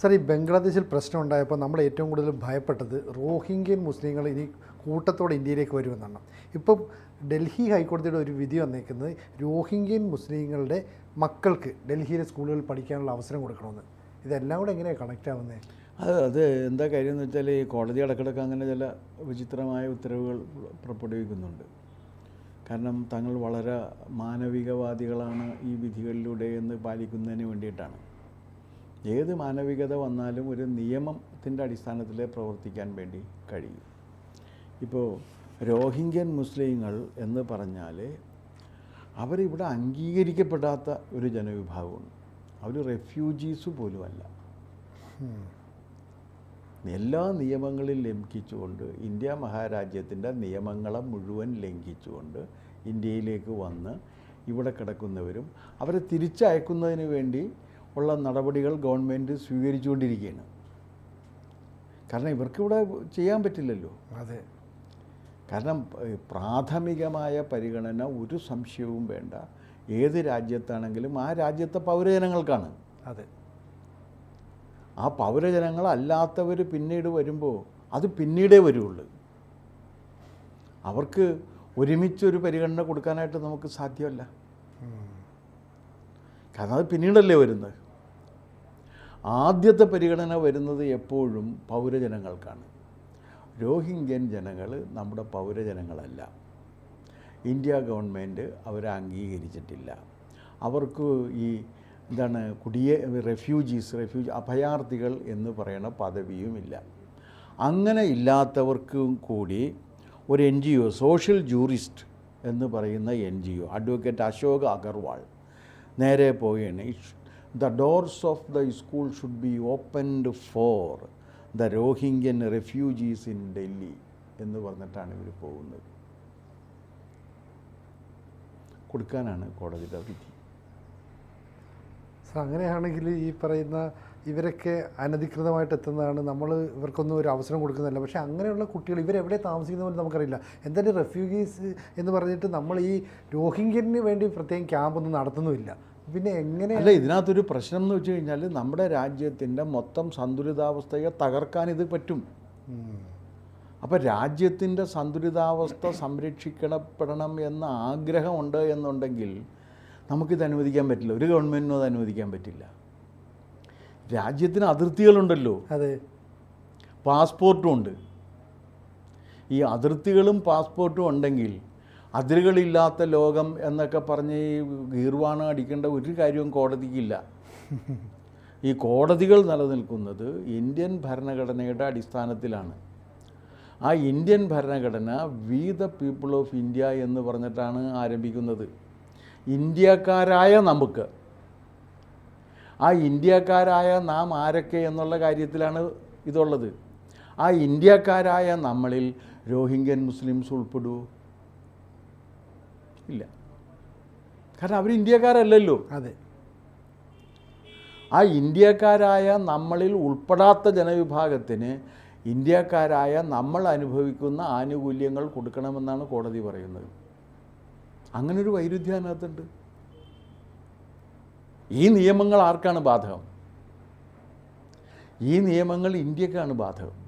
Sir, ഈ ബംഗ്ലാദേശിൽ പ്രശ്നം ഉണ്ടായപ്പോൾ നമ്മൾ ഏറ്റവും കൂടുതൽ ഭയപ്പെട്ടത് റോഹിംഗ്യൻ മുസ്ലിങ്ങൾ ഇനി കൂട്ടത്തോടെ ഇന്ത്യയിലേക്ക് വരുമെന്നാണ്. ഇപ്പം ഡൽഹി ഹൈക്കോടതിയുടെ ഒരു വിധി വന്നേക്കുന്നത് റോഹിംഗ്യൻ മുസ്ലിങ്ങളുടെ മക്കൾക്ക് ഡൽഹിയിലെ സ്കൂളുകളിൽ പഠിക്കാനുള്ള അവസരം കൊടുക്കണമെന്ന്. ഇതെല്ലാം കൂടെ എങ്ങനെയാണ് കണക്റ്റ് ആവുന്നത്? അത് എന്താ കാര്യം എന്ന് വെച്ചാൽ ഈ കോടതി ഇടക്കിടക്ക് അങ്ങനെ ചില വിചിത്രമായ ഉത്തരവുകൾ പുറപ്പെടുവിക്കുന്നുണ്ട്. കാരണം തങ്ങൾ വളരെ മാനവികവാദികളാണ് ഈ വിധികളിലൂടെ എന്ന് പാലിക്കുന്നതിന് വേണ്ടിയിട്ടാണ്. ഏത് മാനവികത വന്നാലും ഒരു നിയമത്തിൻ്റെ അടിസ്ഥാനത്തിൽ പ്രവർത്തിക്കാൻ വേണ്ടി കഴിയും. ഇപ്പോൾ റോഹിംഗ്യൻ മുസ്ലിങ്ങൾ എന്ന് പറഞ്ഞാൽ അവരിവിടെ അംഗീകരിക്കപ്പെടാത്ത ഒരു ജനവിഭാഗമാണ്. അവർ റെഫ്യൂജീസ് പോലുമല്ല. എല്ലാ നിയമങ്ങളും ലംഘിച്ചുകൊണ്ട്, ഇന്ത്യ മഹാരാജ്യത്തിൻ്റെ നിയമങ്ങളെ മുഴുവൻ ലംഘിച്ചുകൊണ്ട് ഇന്ത്യയിലേക്ക് വന്ന് ഇവിടെ കിടക്കുന്നവരും അവരെ തിരിച്ചയക്കുന്നതിന് വേണ്ടി ഉള്ള നടപടികൾ ഗവൺമെൻറ് സ്വീകരിച്ചുകൊണ്ടിരിക്കുകയാണ്. കാരണം ഇവർക്കിവിടെ ചെയ്യാൻ പറ്റില്ലല്ലോ. അതെ. കാരണം പ്രാഥമികമായ പരിഗണന ഒരു സംശയവും വേണ്ട, ഏത് രാജ്യത്താണെങ്കിലും ആ രാജ്യത്തെ പൗരജനങ്ങൾക്കാണ്. അതെ. ആ പൗരജനങ്ങളല്ലാത്തവർ പിന്നീട് വരുമ്പോൾ അത് പിന്നീടേ വരുള്ളൂ. അവർക്ക് ഒരുമിച്ചൊരു പരിഗണന കൊടുക്കാനായിട്ട് നമുക്ക് സാധ്യമല്ല. കാരണം അത് പിന്നീടല്ലേ വരുന്നത്. ആദ്യത്തെ പരിഗണന വരുന്നത് എപ്പോഴും പൗരജനങ്ങൾക്കാണ്. റോഹിംഗ്യൻ ജനങ്ങൾ നമ്മുടെ പൗരജനങ്ങളല്ല. ഇന്ത്യ ഗവൺമെൻറ് അവരെ അംഗീകരിച്ചിട്ടില്ല. അവർക്ക് ഈ റെഫ്യൂജി അഭയാർത്ഥികൾ എന്ന് പറയുന്ന പദവിയുമില്ല. അങ്ങനെ ഇല്ലാത്തവർക്കും കൂടി ഒരു NGO, സോഷ്യൽ ജൂറിസ്റ്റ് എന്ന് പറയുന്ന NGO, അഡ്വക്കേറ്റ് അശോക് അഗർവാൾ നേരെ പോവുകയാണ്. The doors of the school should be opened for the Rohingyan refugees in Delhi എന്ന് പറഞ്ഞിട്ടാണ് ഇവർ പോകുന്നത്. കൊടുക്കാനാണ് കോടതിയുടെ വിധി. സാർ, അങ്ങനെയാണെങ്കിൽ ഈ പറയുന്ന ഇവരൊക്കെ അനധികൃതമായിട്ട് എത്തുന്നതാണ്. നമ്മൾ ഇവർക്കൊന്നും ഒരു അവസരം കൊടുക്കുന്നില്ല. പക്ഷേ അങ്ങനെയുള്ള കുട്ടികൾ ഇവരെവിടെ താമസിക്കുന്നവരെന്ന് നമുക്കറിയില്ല. എന്തായാലും റെഫ്യൂജീസ് എന്ന് പറഞ്ഞിട്ട് നമ്മൾ ഈ റോഹിംഗ്യന് വേണ്ടി പ്രത്യേകം ക്യാമ്പൊന്നും നടത്തുന്നുമില്ല. പിന്നെ എങ്ങനെ? അല്ല, ഇതിനകത്തൊരു പ്രശ്നം എന്ന് വെച്ച് കഴിഞ്ഞാൽ നമ്മുടെ രാജ്യത്തിൻ്റെ മൊത്തം സന്തുലിതാവസ്ഥയെ തകർക്കാൻ ഇത് പറ്റും. അപ്പോൾ രാജ്യത്തിൻ്റെ സന്തുലിതാവസ്ഥ സംരക്ഷിക്കപ്പെടണം എന്ന ആഗ്രഹമുണ്ട് എന്നുണ്ടെങ്കിൽ നമുക്കിത് അനുവദിക്കാൻ പറ്റില്ല. ഒരു ഗവൺമെൻറ്റിനും അത് അനുവദിക്കാൻ പറ്റില്ല. രാജ്യത്തിന് അതിർത്തികളുണ്ടല്ലോ. അതെ. പാസ്പോർട്ടും ഉണ്ട്. ഈ അതിർത്തികളും പാസ്പോർട്ടും ഉണ്ടെങ്കിൽ അതിരുകളില്ലാത്ത ലോകം എന്നൊക്കെ പറഞ്ഞ് ഈ ഗീർവാണ അടിക്കേണ്ട ഒരു കാര്യവും കോടതിക്കില്ല. ഈ കോടതികൾ നിലനിൽക്കുന്നത് ഇന്ത്യൻ ഭരണഘടനയുടെ അടിസ്ഥാനത്തിലാണ്. ആ ഇന്ത്യൻ ഭരണഘടന we the people of India എന്ന് പറഞ്ഞിട്ടാണ് ആരംഭിക്കുന്നത്. ഇന്ത്യക്കാരായ നമുക്ക്, ആ ഇന്ത്യക്കാരായ നാം ആരൊക്കെ എന്നുള്ള കാര്യത്തിലാണ് ഇതുള്ളത്. ആ ഇന്ത്യക്കാരായ നമ്മളിൽ റോഹിംഗ്യൻ മുസ്ലിംസ് ഉൾപ്പെടുമോ? ഇല്ല. കാരണം അവർ ഇന്ത്യക്കാരല്ലല്ലോ. അതെ. ആ ഇന്ത്യക്കാരായ നമ്മളിൽ ഉൾപ്പെടാത്ത ജനവിഭാഗത്തിന് ഇന്ത്യക്കാരായ നമ്മൾ അനുഭവിക്കുന്ന ആനുകൂല്യങ്ങൾ കൊടുക്കണമെന്നാണ് കോടതി പറയുന്നത്. അങ്ങനൊരു വൈരുദ്ധ്യം അതിനകത്തുണ്ട്. ഈ നിയമങ്ങൾ ആർക്കാണ് ബാധകം? ഈ നിയമങ്ങൾ ഇന്ത്യക്കാണ് ബാധകം,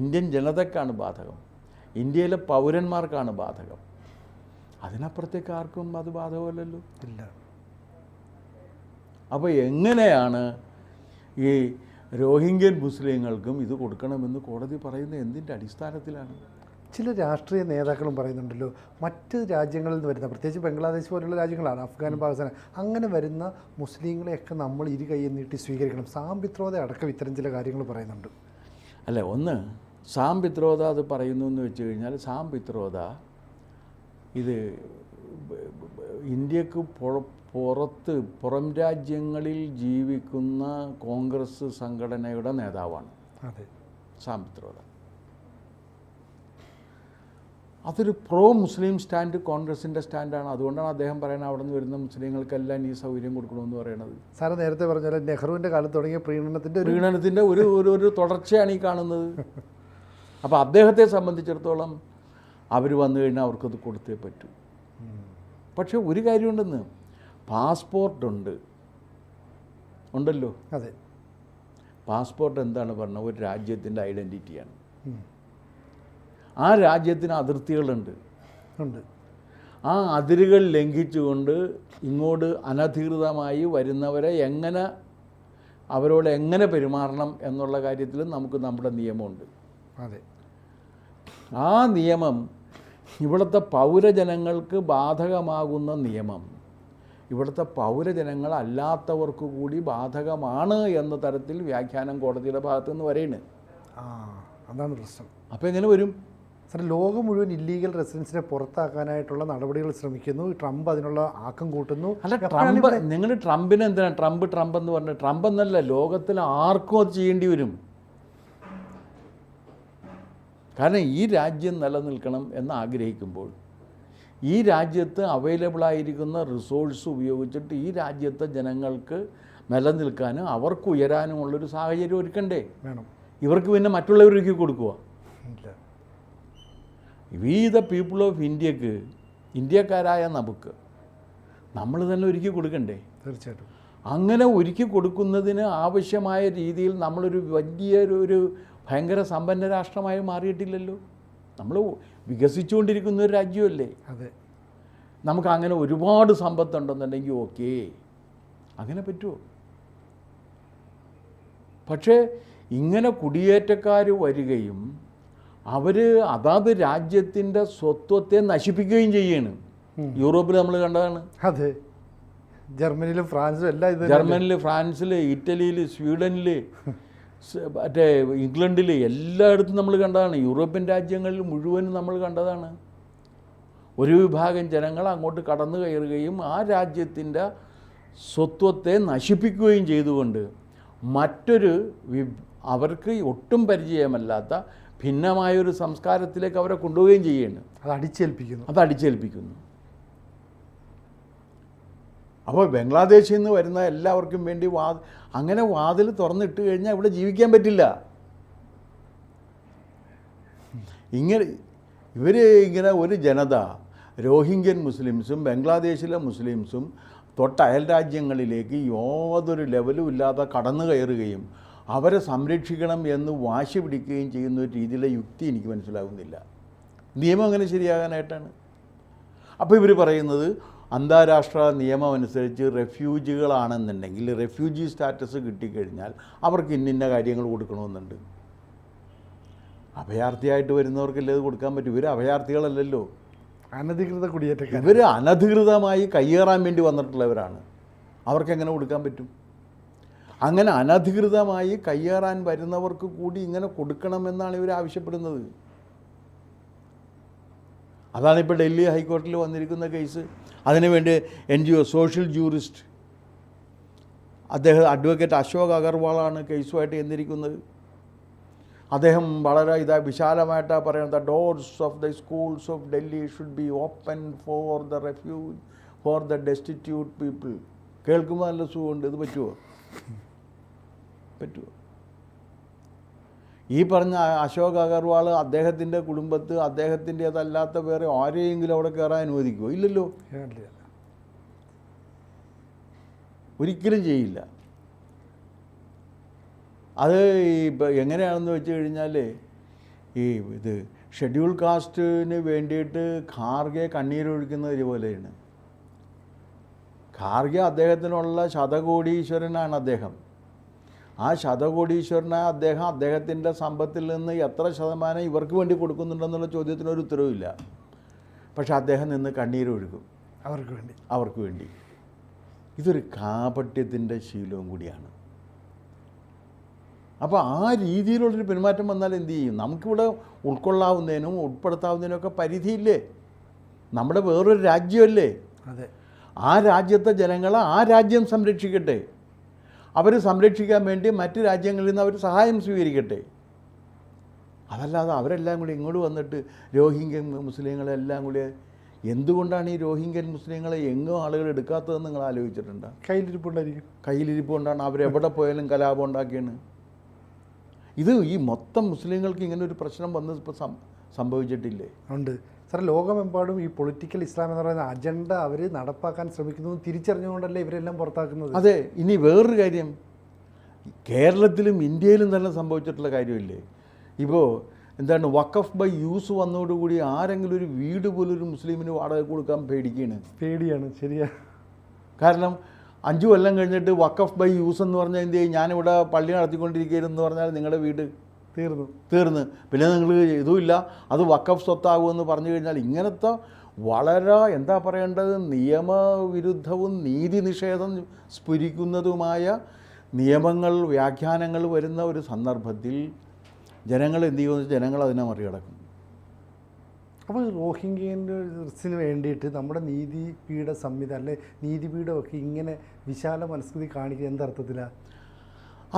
ഇന്ത്യൻ ജനതയ്ക്കാണ് ബാധകം, ഇന്ത്യയിലെ പൗരന്മാർക്കാണ് ബാധകം. അതിനപ്പുറത്തേക്ക് ആർക്കും അത് ബാധകമല്ലല്ലോ. ഇല്ല. അപ്പോൾ എങ്ങനെയാണ് ഈ റോഹിംഗ്യൻ മുസ്ലിങ്ങൾക്കും ഇത് കൊടുക്കണമെന്ന് കോടതി പറയുന്നത്? എന്തിൻ്റെ അടിസ്ഥാനത്തിലാണ്? ചില രാഷ്ട്രീയ നേതാക്കളും പറയുന്നുണ്ടല്ലോ, മറ്റ് രാജ്യങ്ങളിൽ നിന്ന് വരുന്ന, പ്രത്യേകിച്ച് ബംഗ്ലാദേശ് പോലുള്ള രാജ്യങ്ങളാണ്, അഫ്ഗാനും പാകിസ്ഥാനും, അങ്ങനെ വരുന്ന മുസ്ലിങ്ങളെയൊക്കെ നമ്മൾ ഇരു കൈ നീട്ടി സ്വീകരിക്കണം. സാം പിത്രോദ അടക്കം ഇത്തരം ചില കാര്യങ്ങൾ പറയുന്നുണ്ട്. അല്ല, ഒന്ന് സാം പിത്രോദ അത് പറയുന്നു എന്ന് വെച്ച് കഴിഞ്ഞാൽ, സാം പിത്രോദ ഇത് ഇന്ത്യക്ക് പുറം രാജ്യങ്ങളിൽ ജീവിക്കുന്ന കോൺഗ്രസ് സംഘടനയുടെ നേതാവാണ്. അതെ. സാം പിത്രോദ അതൊരു പ്രോ മുസ്ലിം സ്റ്റാൻഡ്, കോൺഗ്രസിൻ്റെ സ്റ്റാൻഡാണ്. അതുകൊണ്ടാണ് അദ്ദേഹം പറയുന്നത് അവിടെ നിന്ന് വരുന്ന മുസ്ലിങ്ങൾക്കെല്ലാം ഈ സൗകര്യം കൊടുക്കണമെന്ന് പറയുന്നത്. സാറ് നേരത്തെ പറഞ്ഞാൽ നെഹ്റുവിൻ്റെ കാലത്ത് തുടങ്ങിയ പ്രീണനത്തിൻ്റെ ഒരു തുടർച്ചയാണ് ഈ കാണുന്നത്. അപ്പോൾ അദ്ദേഹത്തെ സംബന്ധിച്ചിടത്തോളം അവർ വന്നു കഴിഞ്ഞാൽ അവർക്കത് കൊടുത്തേ പറ്റൂ. പക്ഷേ ഒരു കാര്യമുണ്ടെന്ന്, പാസ്പോർട്ടുണ്ട്, ഉണ്ടല്ലോ. അതെ. പാസ്പോർട്ട് എന്താണ് പറഞ്ഞത്? ഒരു രാജ്യത്തിൻ്റെ ഐഡൻറ്റിറ്റിയാണ്. ആ രാജ്യത്തിന് അതിർത്തികളുണ്ട്. ഉണ്ട്. ആ അതിരുകൾ ലംഘിച്ചുകൊണ്ട് ഇങ്ങോട്ട് അനധികൃതമായി വരുന്നവരെ അവരോട് എങ്ങനെ പെരുമാറണം എന്നുള്ള കാര്യത്തിൽ നമുക്ക് നമ്മുടെ നിയമമുണ്ട്. അതെ. ആ നിയമം ഇവിടുത്തെ പൗരജനങ്ങൾക്ക് ബാധകമാകുന്ന നിയമം ഇവിടുത്തെ പൗരജനങ്ങൾ അല്ലാത്തവർക്ക് കൂടി ബാധകമാണ് എന്ന തരത്തിൽ വ്യാഖ്യാനം കോടതിയുടെ ഭാഗത്തു നിന്ന് വരെയാണ്. അതാണ് പ്രശ്നം. അപ്പോൾ എങ്ങനെ വരും? സാർ, ലോകം മുഴുവൻ ഇല്ലീഗൽ റെസിഡൻസിനെ പുറത്താക്കാനായിട്ടുള്ള നടപടികൾ ശ്രമിക്കുന്നു. ട്രംപ് അതിനുള്ള ആക്കം കൂട്ടുന്നു. അല്ല, ട്രംപ്, നിങ്ങൾ ട്രംപിനെ എന്തിനാണ് ട്രംപ് എന്ന് പറഞ്ഞത്? ട്രംപ് എന്നല്ല, ലോകത്തിൽ ആർക്കും അത് ചെയ്യേണ്ടി വരും. കാരണം ഈ രാജ്യം നിലനിൽക്കണം എന്ന് ആഗ്രഹിക്കുമ്പോൾ ഈ രാജ്യത്ത് അവൈലബിളായിരിക്കുന്ന റിസോഴ്സ് ഉപയോഗിച്ചിട്ട് ഈ രാജ്യത്തെ ജനങ്ങൾക്ക് നിലനിൽക്കാനും അവർക്ക് ഉയരാനുമുള്ളൊരു സാഹചര്യം ഒരുക്കണ്ടേ? വേണം. ഇവർക്ക് പിന്നെ മറ്റുള്ളവർക്ക് കൊടുക്കുക. ഇല്ല. വി ദ പീപ്പിൾ ഓഫ് ഇന്ത്യക്ക്, ഇന്ത്യക്കാരായ നമ്മൾ തന്നെ ഒരുക്കി കൊടുക്കണ്ടേ? തീർച്ചയായിട്ടും. അങ്ങനെ ഒരുക്കി കൊടുക്കുന്നതിന് ആവശ്യമായ രീതിയിൽ നമ്മളൊരു വലിയൊരു ഭയങ്കര സമ്പന്ന രാഷ്ട്രമായി മാറിയിട്ടില്ലല്ലോ. നമ്മൾ വികസിച്ചുകൊണ്ടിരിക്കുന്ന ഒരു രാജ്യമല്ലേ. അതെ. നമുക്ക് അങ്ങനെ ഒരുപാട് സമ്പത്തുണ്ടെന്നുണ്ടെങ്കിൽ ഓക്കേ, അങ്ങനെ പറ്റുമോ? പക്ഷേ ഇങ്ങനെ കുടിയേറ്റക്കാർ വരികയും അവർ അതാത് രാജ്യത്തിൻ്റെ സ്വത്വത്തെ നശിപ്പിക്കുകയും ചെയ്യാണ്. യൂറോപ്പിൽ നമ്മൾ കണ്ടതാണ്. അതെ. ജർമ്മനിയിലും ഫ്രാൻസിലും എല്ലാം ഇത്. ജർമ്മനിയിൽ, ഫ്രാൻസിൽ, ഇറ്റലിയിൽ, സ്വീഡനിൽ, മറ്റേ ഇംഗ്ലണ്ടിൽ എല്ലായിടത്തും നമ്മൾ കണ്ടതാണ്. യൂറോപ്യൻ രാജ്യങ്ങളിൽ മുഴുവനും നമ്മൾ കണ്ടതാണ്. ഒരു വിഭാഗം ജനങ്ങൾ അങ്ങോട്ട് കടന്നു കയറുകയും ആ രാജ്യത്തിൻ്റെ സ്വത്വത്തെ നശിപ്പിക്കുകയും ചെയ്തുകൊണ്ട് അവർക്ക് ഒട്ടും പരിചയമല്ലാത്ത ഭിന്നമായൊരു സംസ്കാരത്തിലേക്ക് അവരെ കൊണ്ടുപോവുകയും ചെയ്യുകയാണ്. അത് അടിച്ചേൽപ്പിക്കുന്നു. അപ്പോൾ ബംഗ്ലാദേശിൽ നിന്ന് വരുന്ന എല്ലാവർക്കും വേണ്ടി അങ്ങനെ വാതിൽ തുറന്നിട്ട് കഴിഞ്ഞാൽ ഇവിടെ ജീവിക്കാൻ പറ്റില്ല. ഇങ്ങനെ ഒരു ജനത, റോഹിംഗ്യൻ മുസ്ലിംസും ബംഗ്ലാദേശിലെ മുസ്ലിംസും തൊട്ട അയൽ രാജ്യങ്ങളിലേക്ക് യാതൊരു ലെവലും ഇല്ലാതെ കടന്നു കയറുകയും അവരെ സംരക്ഷിക്കണം എന്ന് വാശി പിടിക്കുകയും ചെയ്യുന്ന ഒരു രീതിയിലെ യുക്തി എനിക്ക് മനസ്സിലാകുന്നില്ല. നിയമം അങ്ങനെ ശരിയാകാനായിട്ടാണ്. അപ്പോൾ ഇവർ പറയുന്നത് അന്താരാഷ്ട്ര നിയമം അനുസരിച്ച് റെഫ്യൂജികളാണെന്നുണ്ടെങ്കിൽ റെഫ്യൂജി സ്റ്റാറ്റസ് കിട്ടിക്കഴിഞ്ഞാൽ അവർക്ക് ഇന്ന കാര്യങ്ങൾ കൊടുക്കണമെന്നുണ്ട്. അഭയാർത്ഥിയായിട്ട് വരുന്നവർക്കല്ലേ അത് കൊടുക്കാൻ പറ്റും. ഇവർ അഭയാർത്ഥികളല്ലല്ലോ, അനധികൃത കുടിയേറ്റക്കാർ. ഇവർ അനധികൃതമായി കയ്യേറാൻ വേണ്ടി വന്നിട്ടുള്ളവരാണ്. അവർക്കെങ്ങനെ കൊടുക്കാൻ പറ്റും? അങ്ങനെ അനധികൃതമായി കയ്യേറാൻ വരുന്നവർക്ക് കൂടി ഇങ്ങനെ കൊടുക്കണമെന്നാണ് ഇവർ ആവശ്യപ്പെടുന്നത്. അതാണിപ്പോൾ ഡൽഹി ഹൈക്കോടതിയിൽ വന്നിരിക്കുന്ന കേസ്. അതിനുവേണ്ടി NGO social jurist advocate Ashok അഗർവാളാണ് കേസുമായിട്ട് ചെന്നിരിക്കുന്നത്. അദ്ദേഹം വളരെ വിശാലമായിട്ടാണ് പറയുന്നത്. Doors of the schools of Delhi should be open for the refuge, for the destitute people. കേൾക്കുമ്പോൾ നല്ല സുഖമുണ്ട്. ഇത് പറ്റുമോ? ഈ പറഞ്ഞ അശോക് അഗർവാൾ അദ്ദേഹത്തിൻ്റെ കുടുംബത്ത് അദ്ദേഹത്തിൻ്റേതല്ലാത്ത വേറെ ആരെയെങ്കിലും അവിടെ കയറാൻ അനുവദിക്കുമോ? ഇല്ലല്ലോ, ഒരിക്കലും ചെയ്യില്ല. അത് എങ്ങനെയാണെന്ന് വെച്ച് കഴിഞ്ഞാൽ ഇത് ഷെഡ്യൂൾ കാസ്റ്റിന് വേണ്ടിയിട്ട് ഖാർഗെ കണ്ണീരൊഴിക്കുന്നത് ഇതുപോലെയാണ്. ഖാർഗെ അദ്ദേഹത്തിനുള്ള ശതകോടീശ്വരനാണ്. ആ ശതകോടീശ്വരനായ അദ്ദേഹത്തിൻ്റെ സമ്പത്തിൽ നിന്ന് എത്ര ശതമാനം ഇവർക്ക് വേണ്ടി കൊടുക്കുന്നുണ്ടെന്നുള്ള ചോദ്യത്തിനൊരു ഉത്തരവില്ല. പക്ഷെ അദ്ദേഹം നിന്ന് കണ്ണീരൊഴുകും അവർക്ക് വേണ്ടി. ഇതൊരു കാപട്യത്തിൻ്റെ ശീലവും കൂടിയാണ്. അപ്പോൾ ആ രീതിയിലുള്ളൊരു പെരുമാറ്റം വന്നാൽ എന്തു ചെയ്യും? നമുക്കിവിടെ ഉൾക്കൊള്ളാവുന്നതിനും ഉൾപ്പെടുത്താവുന്നതിനൊക്കെ പരിധിയില്ലേ? നമ്മുടെ വേറൊരു രാജ്യമല്ലേ? അതെ. ആ രാജ്യത്തെ ജനങ്ങളെ ആ രാജ്യം സംരക്ഷിക്കട്ടെ. അവർ സംരക്ഷിക്കാൻ വേണ്ടി മറ്റ് രാജ്യങ്ങളിൽ നിന്ന് അവർ സഹായം സ്വീകരിക്കട്ടെ. അതല്ലാതെ അവരെല്ലാം കൂടി ഇങ്ങോട്ട് വന്നിട്ട് രോഹിംഗ്യൻ മുസ്ലിങ്ങളെല്ലാം കൂടി എന്തുകൊണ്ടാണ് ഈ രോഹിംഗ്യൻ മുസ്ലിങ്ങളെ എങ്ങും ആളുകൾ എടുക്കാത്തതെന്ന് നിങ്ങൾ ആലോചിച്ചിട്ടുണ്ടോ? കയ്യിലിരിപ്പുകൊണ്ടാണ്. അവരെവിടെ പോയാലും കലാപം ഉണ്ടാക്കിയാണ്. ഈ മൊത്തം മുസ്ലിങ്ങൾക്ക് ഇങ്ങനെ ഒരു പ്രശ്നം വന്ന് ഇപ്പോൾ സംഭവിച്ചിട്ടില്ലേ? ഉണ്ട് സാർ. ലോകമെമ്പാടും ഈ പൊളിറ്റിക്കൽ ഇസ്ലാം എന്ന് പറയുന്ന അജണ്ട അവർ നടപ്പാക്കാൻ ശ്രമിക്കുന്നത് തിരിച്ചറിഞ്ഞുകൊണ്ടല്ലേ ഇവരെല്ലാം പുറത്താക്കുന്നത്. അതെ. ഇനി വേറൊരു കാര്യം, കേരളത്തിലും ഇന്ത്യയിലും തന്നെ സംഭവിച്ചിട്ടുള്ള കാര്യമില്ലേ? ഇപ്പോൾ എന്താണ് വഖഫ് ബൈ യൂസ് വന്നതോടുകൂടി ആരെങ്കിലും ഒരു വീട് പോലും ഒരു മുസ്ലിമിന് വാടക കൊടുക്കാൻ പേടിയാണ്. ശരിയാ. കാരണം 5 കൊല്ലം കഴിഞ്ഞിട്ട് വഖഫ് ബൈ യൂസ് എന്ന് പറഞ്ഞാൽ എന്ത് ചെയ്യും? ഞാനിവിടെ പള്ളി നടത്തിക്കൊണ്ടിരിക്കുകയെന്ന് പറഞ്ഞാൽ നിങ്ങളുടെ വീട് തീർന്ന് പിന്നെ നിങ്ങൾ ഇതുമില്ല, അത് വഖഫ് സ്വത്താകുമെന്ന് പറഞ്ഞു കഴിഞ്ഞാൽ ഇങ്ങനത്തെ വളരെ എന്താ പറയേണ്ടത്, നിയമവിരുദ്ധവും നീതി നിഷേധം സ്ഫുരിക്കുന്നതുമായ നിയമങ്ങൾ, വ്യാഖ്യാനങ്ങൾ വരുന്ന ഒരു സന്ദർഭത്തിൽ ജനങ്ങൾ എന്ത് ചെയ്യുമെന്ന് വെച്ചാൽ ജനങ്ങൾ അതിനെ മറികടക്കും. അപ്പോൾ റോഹിംഗ്യൻസിന് വേണ്ടിയിട്ട് നമ്മുടെ നീതിപീഠ സംവിധാനം അല്ലെ നീതിപീഠമൊക്കെ ഇങ്ങനെ വിശാല മനസ്കൃതി കാണിക്കുക എന്തർത്ഥത്തിലാണ്?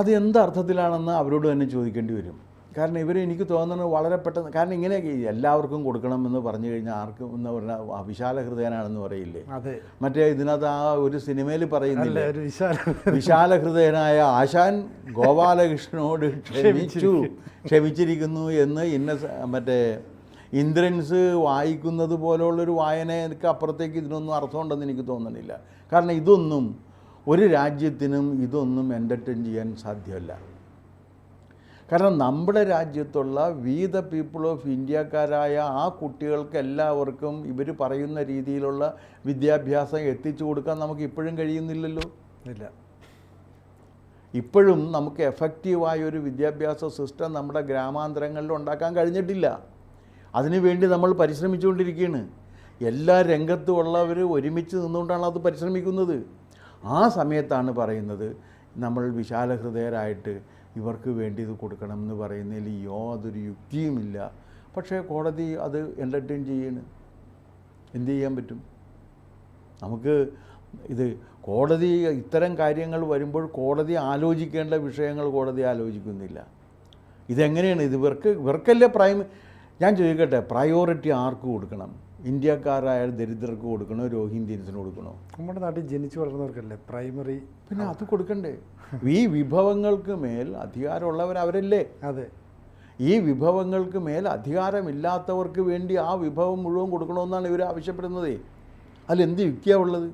അത് എന്തർത്ഥത്തിലാണെന്ന് അവരോട് തന്നെ ചോദിക്കേണ്ടി വരും. കാരണം എനിക്ക് തോന്നുന്നത് വളരെ പെട്ടെന്ന്, കാരണം ഇങ്ങനെ എല്ലാവർക്കും കൊടുക്കണമെന്ന് പറഞ്ഞു കഴിഞ്ഞാൽ ആർക്കും എന്ന് പറഞ്ഞാൽ വിശാല ഹൃദയനാണെന്ന് പറയില്ലേ? അതെ. മറ്റേ ഇതിനകത്ത് ആ ഒരു സിനിമയിൽ പറയുന്നില്ല, ഒരു വിശാല ഹൃദയനായ ആശാൻ ഗോപാലകൃഷ്ണനോട് ക്ഷമിച്ചിരിക്കുന്നു എന്ന് മറ്റേ ഇന്ദ്രൻസ് വായിക്കുന്നത് പോലുള്ളൊരു വായനയ്ക്ക് അപ്പുറത്തേക്ക് ഇതിനൊന്നും അർത്ഥമുണ്ടെന്ന് എനിക്ക് തോന്നുന്നില്ല. കാരണം ഇതൊന്നും ഒരു രാജ്യത്തിനും ഇതൊന്നും എൻ്റർടൈൻ ചെയ്യാൻ സാധ്യമല്ല. കാരണം നമ്മുടെ രാജ്യത്തുള്ള വി ദ പീപ്പിൾ ഓഫ് ഇന്ത്യക്കാരായ ആ കുട്ടികൾക്ക് എല്ലാവർക്കും ഇവർ പറയുന്ന രീതിയിലുള്ള വിദ്യാഭ്യാസം എത്തിച്ചു കൊടുക്കാൻ നമുക്ക് ഇപ്പോഴും കഴിയുന്നില്ലല്ലോ. ഇല്ല. ഇപ്പോഴും നമുക്ക് എഫക്റ്റീവായ ഒരു വിദ്യാഭ്യാസ സിസ്റ്റം നമ്മുടെ ഗ്രാമാന്തരങ്ങളിൽ ഉണ്ടാക്കാൻ കഴിഞ്ഞിട്ടില്ല. അതിനുവേണ്ടി നമ്മൾ പരിശ്രമിച്ചുകൊണ്ടിരിക്കുകയാണ്. എല്ലാ രംഗത്തുമുള്ളവർ ഒരുമിച്ച് നിന്നുകൊണ്ടാണ് അത് പരിശ്രമിക്കുന്നത്. ആ സമയത്താണ് പറയുന്നത് നമ്മൾ വിശാല ഹൃദയരായിട്ട് ഇവർക്ക് വേണ്ടി ഇത് കൊടുക്കണം എന്ന് പറയുന്നതിൽ യാതൊരു യുക്തിയുമില്ല. പക്ഷേ കോടതി അത് എൻ്റർടൈൻ ചെയ്യാണ്. എന്ത് ചെയ്യാൻ പറ്റും നമുക്ക്? ഇത് കോടതി ഇത്തരം കാര്യങ്ങൾ വരുമ്പോൾ കോടതി ആലോചിക്കേണ്ട വിഷയങ്ങൾ കോടതി ആലോചിക്കുന്നില്ല. ഇതെങ്ങനെയാണ്? ഇവർക്കല്ലേ ഞാൻ ചോദിക്കട്ടെ, പ്രയോറിറ്റി ആർക്ക് കൊടുക്കണം? ഇന്ത്യക്കാരായ ദരിദ്രർക്ക് കൊടുക്കണോ, രോഹിംഗ്യൻസിന് കൊടുക്കണോ? നമ്മുടെ നാട്ടിൽ ജനിച്ചു വളർന്നവർക്കല്ലേ പ്രൈമറി. പിന്നെ അത് കൊടുക്കണ്ടേ? ഈ വിഭവങ്ങൾക്ക് മേൽ അധികാരമുള്ളവരവരല്ലേ? അതെ. ഈ വിഭവങ്ങൾക്ക് മേൽ അധികാരമില്ലാത്തവർക്ക് വേണ്ടി ആ വിഭവം മുഴുവൻ കൊടുക്കണമെന്നാണ് ഇവർ ആവശ്യപ്പെടുന്നത്. അതിലെന്ത് യുക്തിയാണ് ഉള്ളത്?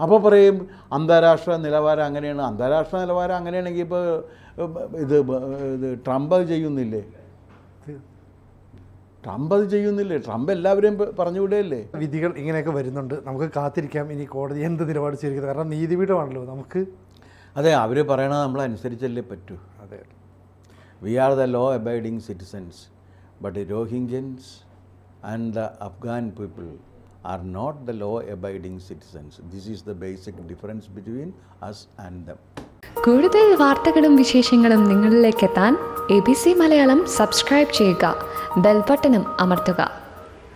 അപ്പോൾ പറയും അന്താരാഷ്ട്ര നിലവാരം അങ്ങനെയാണ്. അന്താരാഷ്ട്ര നിലവാരം അങ്ങനെയാണെങ്കിൽ ഇപ്പോൾ ഇത് ട്രംപ് അത് ചെയ്യുന്നില്ലേ? ട്രംപ് എല്ലാവരെയും പറഞ്ഞുവിടുകയല്ലേ? വിധികൾ ഇങ്ങനെയൊക്കെ വരുന്നുണ്ട്. നമുക്ക് കാത്തിരിക്കാം ഇനി കോടതി എന്ത് നിലപാട് സ്വീകരിക്കുന്നത്. കാരണം നീതിപീഠമാണല്ലോ നമുക്ക്. അതെ, അവർ പറയണത് നമ്മൾ അനുസരിച്ചല്ലേ പറ്റൂ. അതെ. We are the law abiding citizens, but Rohingyans and the Afghan people are not the law abiding citizens. This is the basic difference between us and them. കൂടുതൽ വാർത്തകളും വിശേഷങ്ങളും നിങ്ങളിലേക്ക് എത്താൻ ABC മലയാളം സബ്സ്ക്രൈബ് ചെയ്യുക, ബെൽ ബട്ടണും അമർത്തുക.